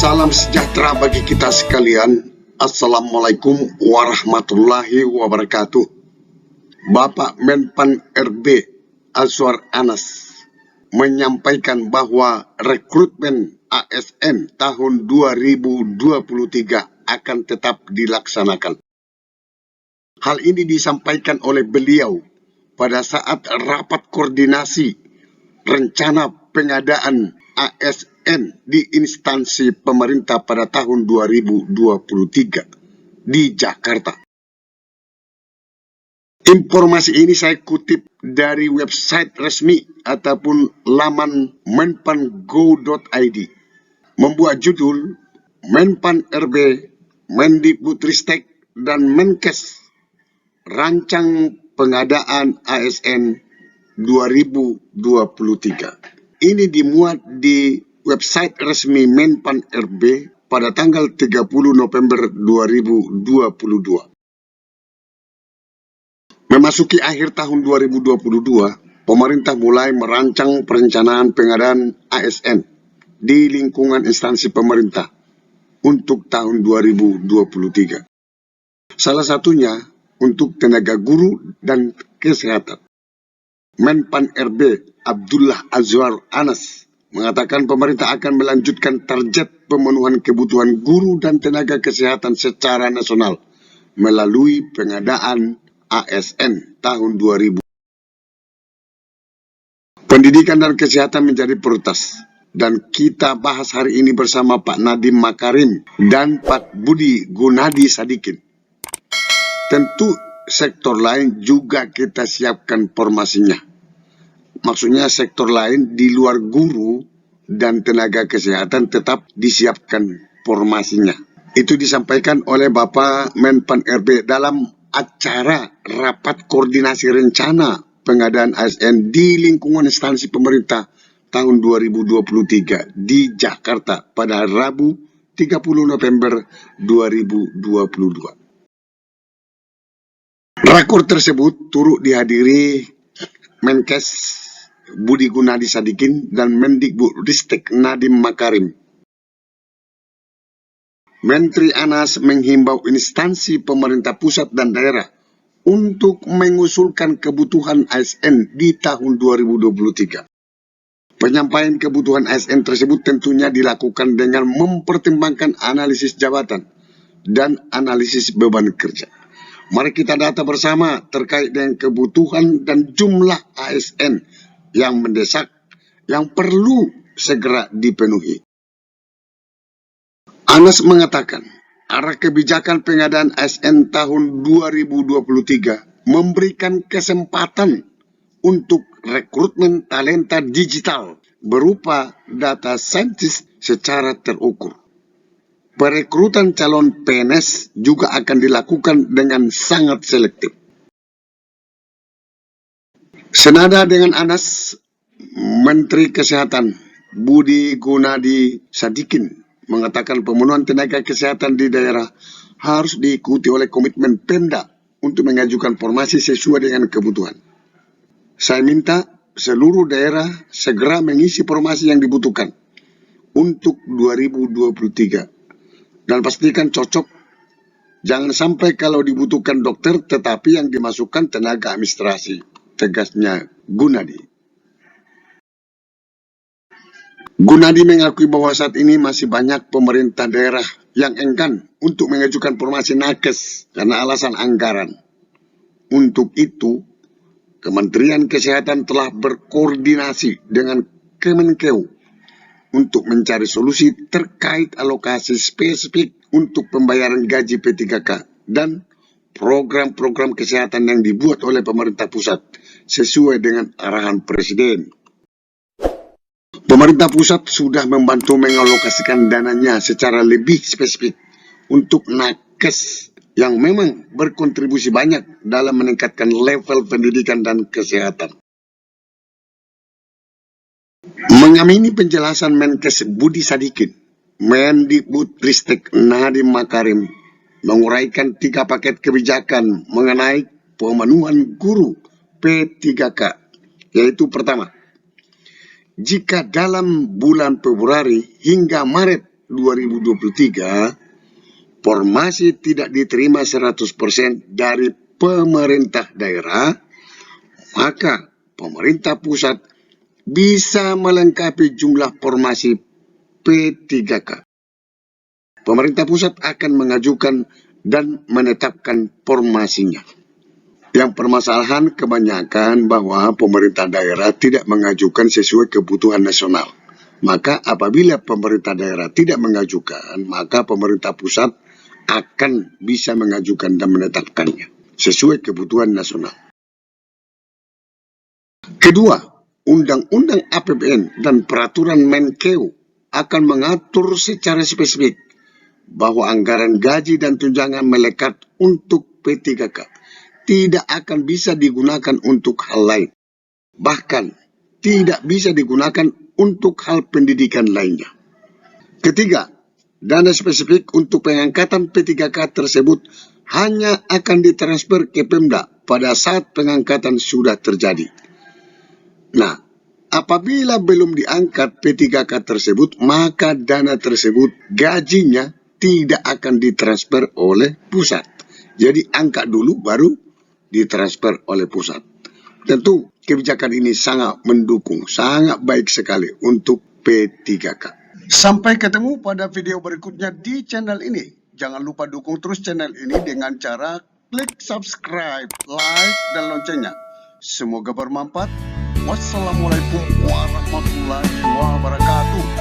Salam sejahtera bagi kita sekalian. Assalamualaikum warahmatullahi wabarakatuh. Bapak Menpan RB Azwar Anas menyampaikan bahwa rekrutmen ASN tahun 2023 akan tetap dilaksanakan. Hal ini disampaikan oleh beliau pada saat rapat koordinasi rencana pengadaan ASN di instansi pemerintah pada tahun 2023 di Jakarta. Informasi ini saya kutip dari website resmi ataupun laman menpan.go.id. Membuat judul Menpan RB, Mendikbudristek dan Menkes rancang pengadaan ASN 2023. Ini dimuat di website resmi Menpan RB pada tanggal 30 November 2022. Memasuki akhir tahun 2022, pemerintah mulai merancang perencanaan pengadaan ASN di lingkungan instansi pemerintah untuk tahun 2023. Salah satunya untuk tenaga guru dan kesehatan. Menpan RB Abdullah Azwar Anas mengatakan pemerintah akan melanjutkan target pemenuhan kebutuhan guru dan tenaga kesehatan secara nasional melalui pengadaan ASN tahun 2000. Pendidikan dan kesehatan menjadi prioritas dan kita bahas hari ini bersama Pak Nadiem Makarim dan Pak Budi Gunadi Sadikin. Tentu sektor lain juga kita siapkan formasinya. Maksudnya sektor lain di luar guru dan tenaga kesehatan tetap disiapkan formasinya. Itu disampaikan oleh Bapak Menpan RB dalam acara rapat koordinasi rencana pengadaan ASN di lingkungan instansi pemerintah tahun 2023 di Jakarta pada Rabu 30 November 2022. Rakor tersebut turut dihadiri Menkes Budi Gunadi Sadikin dan Mendikbudristek Nadiem Makarim. Menteri Anas menghimbau instansi pemerintah pusat dan daerah untuk mengusulkan kebutuhan ASN di tahun 2023. Penyampaian kebutuhan ASN tersebut tentunya dilakukan dengan mempertimbangkan analisis jabatan dan analisis beban kerja. Mari kita data bersama terkait dengan kebutuhan dan jumlah ASN yang mendesak, yang perlu segera dipenuhi. Anas mengatakan, arah kebijakan pengadaan ASN tahun 2023 memberikan kesempatan untuk rekrutmen talenta digital berupa data scientist secara terukur. Perekrutan calon PNS juga akan dilakukan dengan sangat selektif. Senada dengan Anas, Menteri Kesehatan Budi Gunadi Sadikin mengatakan pemenuhan tenaga kesehatan di daerah harus diikuti oleh komitmen Pemda untuk mengajukan formasi sesuai dengan kebutuhan. Saya minta seluruh daerah segera mengisi formasi yang dibutuhkan untuk 2023 dan pastikan cocok. Jangan sampai kalau dibutuhkan dokter tetapi yang dimasukkan tenaga administrasi, tegasnya Gunadi. Gunadi mengakui bahwa saat ini masih banyak pemerintah daerah yang enggan untuk mengajukan formasi nakes karena alasan anggaran. Untuk itu, Kementerian Kesehatan telah berkoordinasi dengan Kemenkeu untuk mencari solusi terkait alokasi spesifik untuk pembayaran gaji P3K dan program-program kesehatan yang dibuat oleh pemerintah pusat sesuai dengan arahan Presiden. Pemerintah pusat sudah membantu mengalokasikan dananya secara lebih spesifik untuk nakes yang memang berkontribusi banyak dalam meningkatkan level pendidikan dan kesehatan. Mengamini penjelasan Menkes Budi Sadikin, Mendikbudristek Nadiem Makarim menguraikan 3 paket kebijakan mengenai pemenuhan guru P3K, yaitu pertama, jika dalam bulan Februari hingga Maret 2023, formasi tidak diterima 100% dari pemerintah daerah, maka pemerintah pusat bisa melengkapi jumlah formasi P3K. Pemerintah pusat akan mengajukan dan menetapkan formasinya. Yang permasalahan kebanyakan bahwa pemerintah daerah tidak mengajukan sesuai kebutuhan nasional. Maka apabila pemerintah daerah tidak mengajukan, maka pemerintah pusat akan bisa mengajukan dan menetapkannya sesuai kebutuhan nasional. Kedua, Undang-Undang APBN dan Peraturan Menkeu akan mengatur secara spesifik bahwa anggaran gaji dan tunjangan melekat untuk P3K tidak akan bisa digunakan untuk hal lain. Bahkan, tidak bisa digunakan untuk hal pendidikan lainnya. Ketiga, dana spesifik untuk pengangkatan P3K tersebut hanya akan ditransfer ke Pemda pada saat pengangkatan sudah terjadi. Nah, apabila belum diangkat P3K tersebut, maka dana tersebut gajinya tidak akan ditransfer oleh pusat. Jadi angkat dulu baru ditransfer oleh pusat. Tentu kebijakan ini sangat mendukung, sangat baik sekali untuk P3K. Sampai ketemu pada video berikutnya di channel ini. Jangan lupa dukung terus channel ini dengan cara klik subscribe, like, dan loncengnya. Semoga bermanfaat. Wassalamualaikum warahmatullahi wabarakatuh.